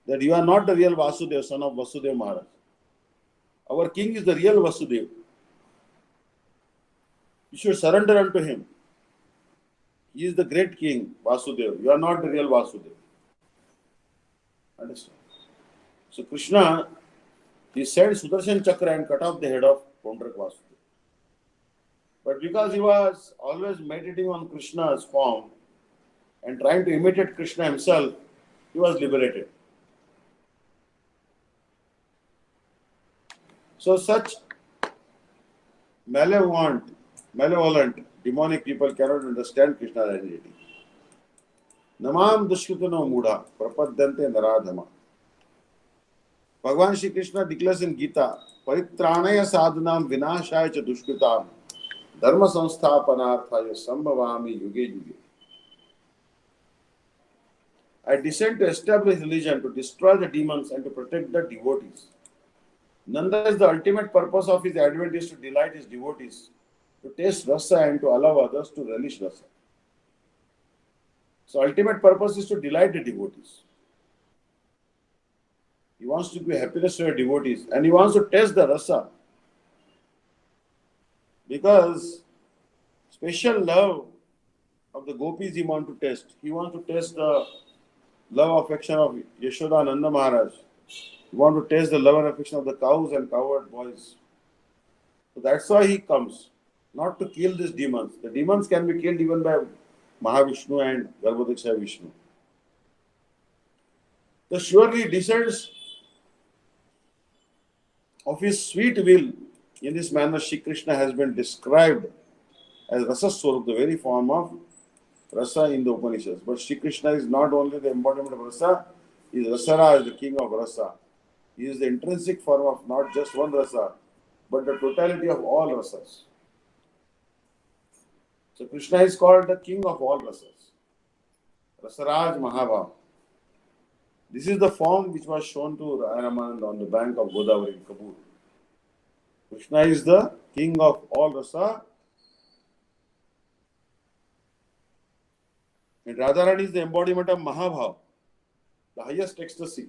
that you are not the real Vasudev, son of Vasudev Maharaj. Our king is the real Vasudev. You should surrender unto him. He is the great king, Vasudev. You are not the real Vasudev. Understand? So Krishna, he sent Sudarshan Chakra and cut off the head of Paundrak Vasudev. But because he was always meditating on Krishna's form and trying to imitate Krishna himself, he was liberated. So such malevolent, demonic people cannot understand Krishna's identity. Namam dushkritano mudha prapadyante naradhama. Bhagavan Shri Krishna declares in Gita, Paritranaya sadhunam vinashaya cha dushkritam dharma samsthapanarthaya sambhavami yuge yuge. I descend to establish religion, to destroy the demons and to protect the devotees. Nonetheless, the ultimate purpose of his advent is to delight his devotees, to taste rasa and to allow others to relish rasa. So ultimate purpose is to delight the devotees. He wants to give happiness to your devotees and he wants to taste the rasa. Because special love of the gopis he wants to taste. He wants to taste the love affection of Yashoda Nanda Maharaj. He wants to taste the love and affection of the cows and cowherd boys. So that's why he comes. Not to kill these demons. The demons can be killed even by Mahavishnu and Garbhodaksha Vishnu. So surely descends of his sweet will. In this manner, Shri Krishna has been described as Rasa Swarup, the very form of Rasa in the Upanishads. But Shri Krishna is not only the embodiment of Rasa, he is Rasaraj, the king of Rasa. He is the intrinsic form of not just one Rasa, but the totality of all Rasas. So Krishna is called the king of all Rasas. Rasaraj Mahabhav. This is the form which was shown to Ramanand on the bank of Godavari in Kabul. Krishna is the king of all Rasa. And Radharani is the embodiment of Mahabhav, the highest ecstasy.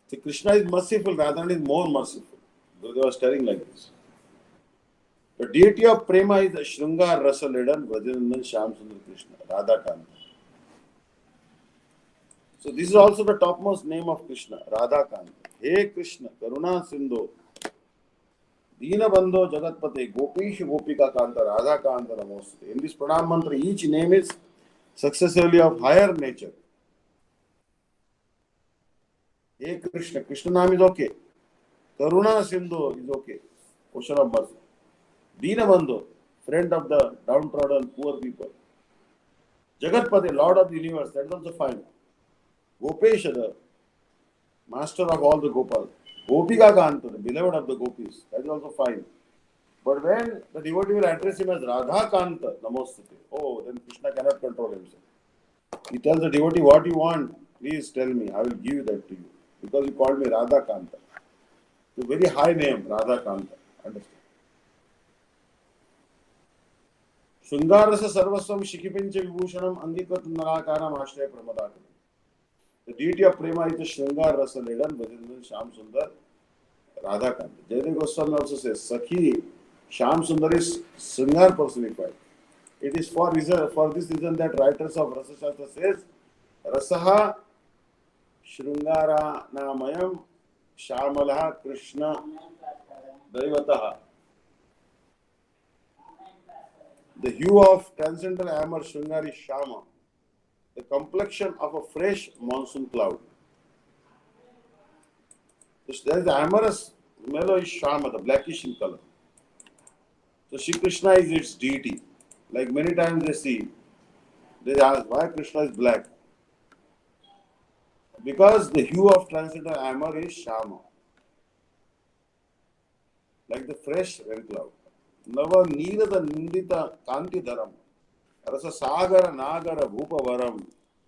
So Krishna is merciful, Radharani is more merciful. Though they were staring like this. The deity of Prema is the Shrungar Rasa Laden Vrajanandan Shyam Sundar Krishna, Radha Kanta. So this is also the topmost name of Krishna, Radha Kanta. Hey Krishna, Karuna Sindhu, Dina Bandho Jagatpate, Gopish Gopika Kanta, Radha Kanta Namaste. In this pranam mantra, each name is successively of higher nature. Hey Krishna, Krishna name is okay. Karuna Sindhu is okay. Ocean of mercy. Dina Bandho, friend of the downtrodden poor people. Jagatpate, Lord of the universe, that is also fine. Gopesha, the master of all the Gopal. Gopika Kanta, the beloved of the gopis, that is also fine. But when the devotee will address him as Radha Kanta, Namostate, oh, then Krishna cannot control himself. He tells the devotee, what you want, please tell me, I will give you that to you. Because you called me Radha Kanta. It's a very high name, Radha Kanta. Understand? Shungarasa Sarvasvam Shikipincha Vibhushanam Angikrat Narakaram Ashraya Pramadakam. The deity of Prema is the Shringar Rasa Laden, Vajanandan Shyam Sundar, Radha Kanta. Jayadeva Goswami also says, Sakhi, Shyam Sundar is Shringar personified. It is for this reason that writers of Rasa Shastra says, Rasaha Shringara Namayam Shamalaha Krishna Daivataha. The hue of transcendental amber Shringar is Shama, the complexion of a fresh monsoon cloud. So there is the amorous mellow is Shama, the blackish in color. So Shri Krishna is its deity. Like many times they ask why Krishna is black. Because the hue of transcendental amber is Shama, like the fresh rain cloud. Nava Nirada Nindita Kanti Dharam. Rasa Sagara Nagara Bhupa Varam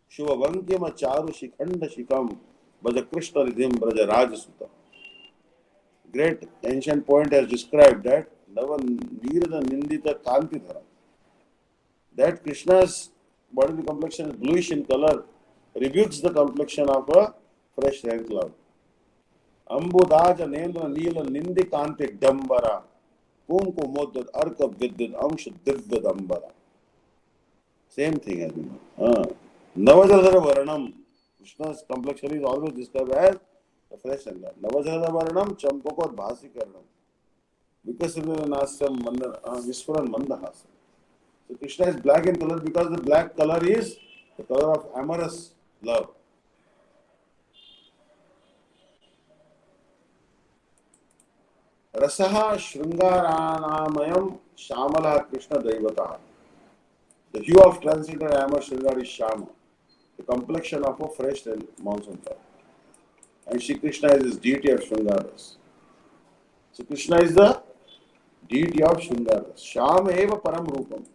Shuva Vankima Charu Shikhanda Shikam Bhaja Krishna Ridhim Braja Rajasuta. Great ancient poet has described that Nava Nirada Nindita Kanti Dharam. That Krishna's bodily complexion is bluish in color rebukes the complexion of a fresh rain cloud. Ambudaja Nendra Nila Nindi Kanti Dambara Kunku Moddad Arka Vidyad Amsha Divya Dambara. Same thing has been. Navajadhara Varanam. Krishna's complexion is always described as a fresh and Navajadhara Varanam Champakot Bhasi Karanam. Vikasana Nasam Viswaran Mandahasa. So Krishna is black in color because the black color is the color of amorous love. Rasaha Shringaranamayam Shamala Krishna Daivata. The hue of transcendental amor Shringar is Shama, the complexion of a fresh and monsoon flower. And Shri Krishna is his deity of Shringaras. So Krishna is the deity of Shringaras. Shama eva param rupam.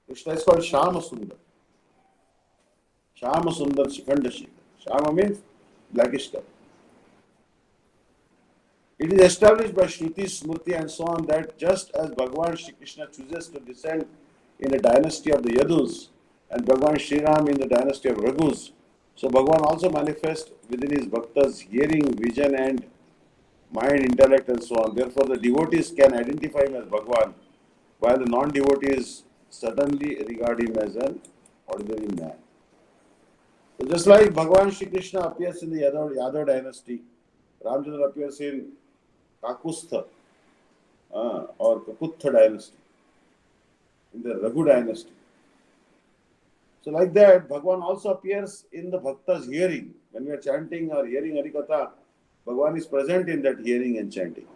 Krishna is called Shama Sundar. Shama Sundar Shikhanda Shikhar. Shama means blackish color. It is established by Shruti, Smriti and so on that just as Bhagavan Shri Krishna chooses to descend in the dynasty of the Yadus and Bhagavan Shri Ram in the dynasty of Raghus, so Bhagavan also manifests within his bhaktas hearing, vision and mind, intellect and so on. Therefore the devotees can identify him as Bhagavan while the non-devotees certainly regard him as an ordinary man. So just like Bhagavan Shri Krishna appears in the Yadav dynasty, Ramchandra appears in Kakustha or Kakutha dynasty, in the Raghu dynasty. So like that, Bhagavan also appears in the Bhakta's hearing. When we are chanting or hearing Harikatha, Bhagavan is present in that hearing and chanting.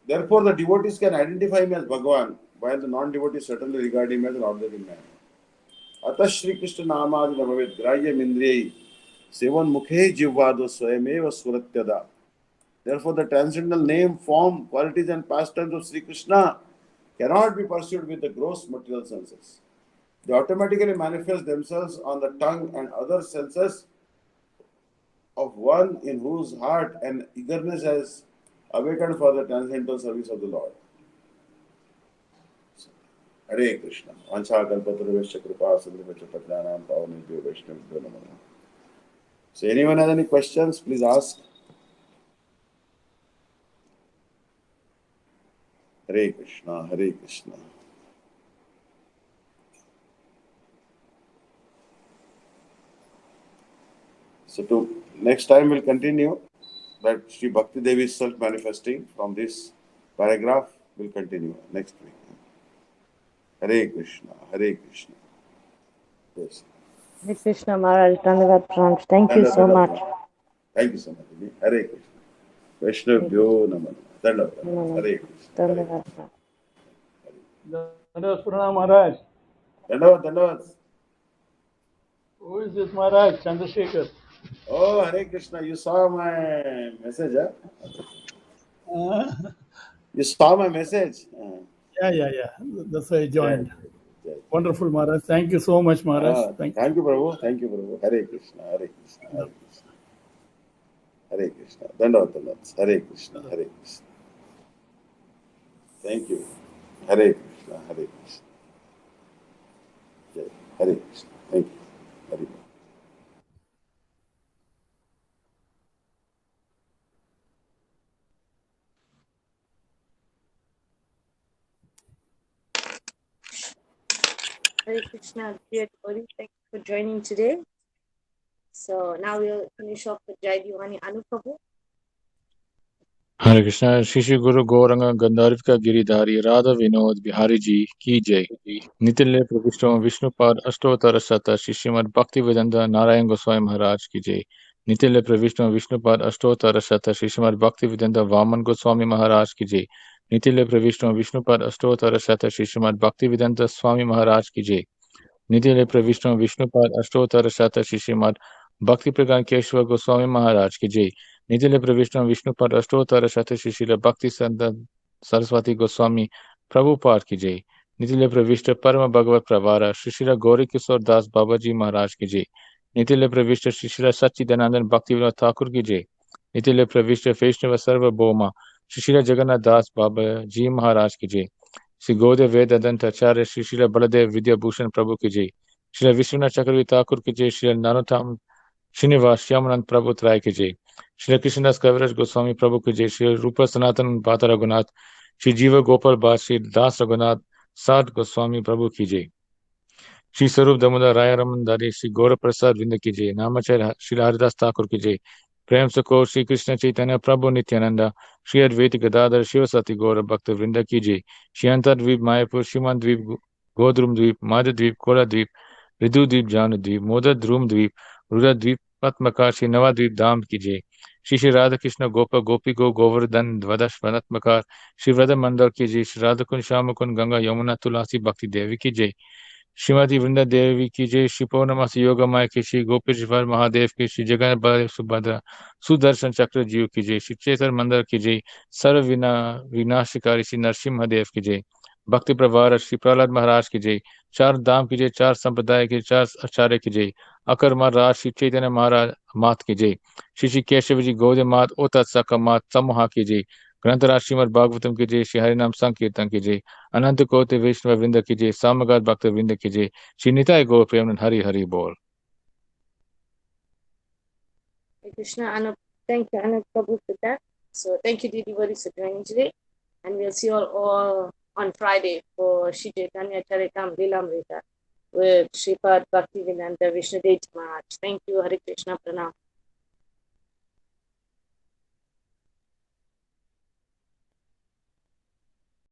Therefore, the devotees can identify him as Bhagavan, while the non-devotees certainly regard him as an ordinary man. Atah Shri Krishna Namadi Namavet Grahya Mindriyai Sevan Mukhe Jivvado Swayameva Suratyada. Therefore, the transcendental name, form, qualities and pastimes of Sri Krishna cannot be pursued with the gross material senses. They automatically manifest themselves on the tongue and other senses of one in whose heart an eagerness has awakened for the transcendental service of the Lord. Hare Krishna. Vancha kalpatarvesya kripa sadrivacha patranam pavanebhyo vaishnavibhyo namo. So anyone has any questions, please ask. Hare Krishna, Hare Krishna. So next time we'll continue that Sri Bhakti Devi is self-manifesting from this paragraph. We'll continue next week. Hare Krishna, Hare Krishna. Yes. Hare Krishna Maharaj, Dhanavad Pranams. Thank you so much. Thank you so much. Hare Krishna. Vaishnavyo Namah. Dhanavad. Hare Krishna. Dhanavad Pranams. Dhanavad Pranam Maharaj. Dhanavad. Who is this Maharaj? Chandrasekhar. Oh, Hare Krishna. You saw my message, huh? You saw my message? Yeah. That's why I joined. Yeah. Wonderful, Maharaj. Thank you so much, Maharaj. Thank you, Prabhu. Thank you, Prabhu. Hare Krishna, Hare Krishna, Hare Krishna. Hare Krishna. Dandavad. Hare Krishna, Hare Krishna. Thank you. Hare Krishna, Hare Krishna. Hare Krishna. Thank you. Hare Krishna. Hare Krishna, dear devotee. Thank you for joining today. So now we'll finish off with Jai Divani Anuprabhu. हरे कृष्णा श्री श्री गुरु गौरंग गंधर्व गिरिधारी राधा विनोद बिहारी जी की जय नितिल्य प्रविष्टो विष्णुपाद अष्टोत्तर शत श्री श्रीमद भक्ति वेदांत नारायण गोस्वामी महाराज की जय नितिल्य प्रविष्टो विष्णुपाद अष्टोत्तर शत श्री श्रीमद भक्ति वेदांत वामन गोस्वामी महाराज की जय नितिल्य प्रविष्टो विष्णुपाद अष्टोत्तर शत श्री श्रीमद भक्ति वेदांत स्वामी महाराज की जय नितिल्य प्रविष्टो विष्णुपाद अष्टोत्तर शत श्री श्रीमद भक्ति प्रज्ञान केशव गोस्वामी महाराज की जय नितिल प्रविष्णु विष्णुपद अष्टोत्तर शत शिशिल भक्ति सरस्वती गोस्वामी प्रभुपाद की जय नितिल प्रविष्ट परम भगवत प्रवार शिशिल गौरी किशोर दास बाबा जी महाराज की जय नितिल प्रविष्ट शिशिल सच्चिदानंद भक्ति विनोद ठाकुर की जय नितिल प्रविष्ट वैष्णव सर्वभौमा शिशिल जगन्नाथ दास बाबा जी महाराज की जय श्री गौदेव वेद अदंत आचार्य शिशिल बलदेव विद्याभूषण प्रभु की जय श्री विश्वनाथ चक्रवर्ती ठाकुर की जय श्री नानोथाम श्रीनिवास श्यामानंद प्रभु राय की जय श्री कृष्णदास कविराज गोस्वामी प्रभु की जय श्री रूप सनातन पाता रघुनाथ श्री जीव गोपाल बास श्री दास रघुनाथ साध गोस्वामी प्रभु की जय श्री स्वरूप दामोदर राय रमन दारी श्री गौर प्रसाद विंद की जय नामाचार्य श्री हरिदास ठाकुर की जय प्रेम से को श्री कृष्ण चैतन्य प्रभु नित्यानंदा श्री अद्वैत गदाधर शिव सती गौर भक्त वृंद की जय। श्री अंतर द्वीप मायापुर सीमा द्वीप गोद्रुम द्वीप माध द्वीप कोला द्वीप ऋदु द्वीप जानु द्वीप मोदत ध्रुम द्वीप रुद्र द्वीप पद्मका श्री नवा द्वीप धाम की जय। श्री श्री राधा कृष्ण गोप गोपी गो गोवर्धन द्वदश वनत्मकार श्री व्रत मंडल की जय। श्री राधा कुंज श्याम कुंज गंगा यमुना तुलसी भक्ति देवी की जय। श्रीमती वृंदा देवी की जय। श्री पौर्णमासी योग माया की श्री गोपेश महादेव की श्री जगन्नाथ बलदेव सुभद्रा सुदर्शन चक्र जीव की जय। श्री चेतर मंदिर की जय। सर्व विनाशकारी श्री नरसिंह देव की जय। भक्ति प्रभार श्री प्रहलाद महाराज की जय। चार धाम की जय, चार संप्रदाय की, चार आचार्य की जय। अकर महाराज श्री चैतन्य महाराज मात की जय। श्री श्री केशव जी गौदे मात ओ तत्सक मात समूहा की जय। ग्रंथराज श्रीमद भागवतम की जय। श्री हरिनाम संकीर्तन की जय। अनंत कोटि वैष्णव वृंद की जय। सामगात भक्त वृंद की जय। श्री निताय गौर प्रेम हरि हरि बोल। Krishna, Anup, thank you, Anup Prabhu, for that. So thank you, devotees, for joining today. And we'll see you all on Friday for Shri Chaitanya Charitam Lilamrita with Sripad Bhaktivedanta Vishnu Daivata Mj. Thank you, Hare Krishna, Pranam.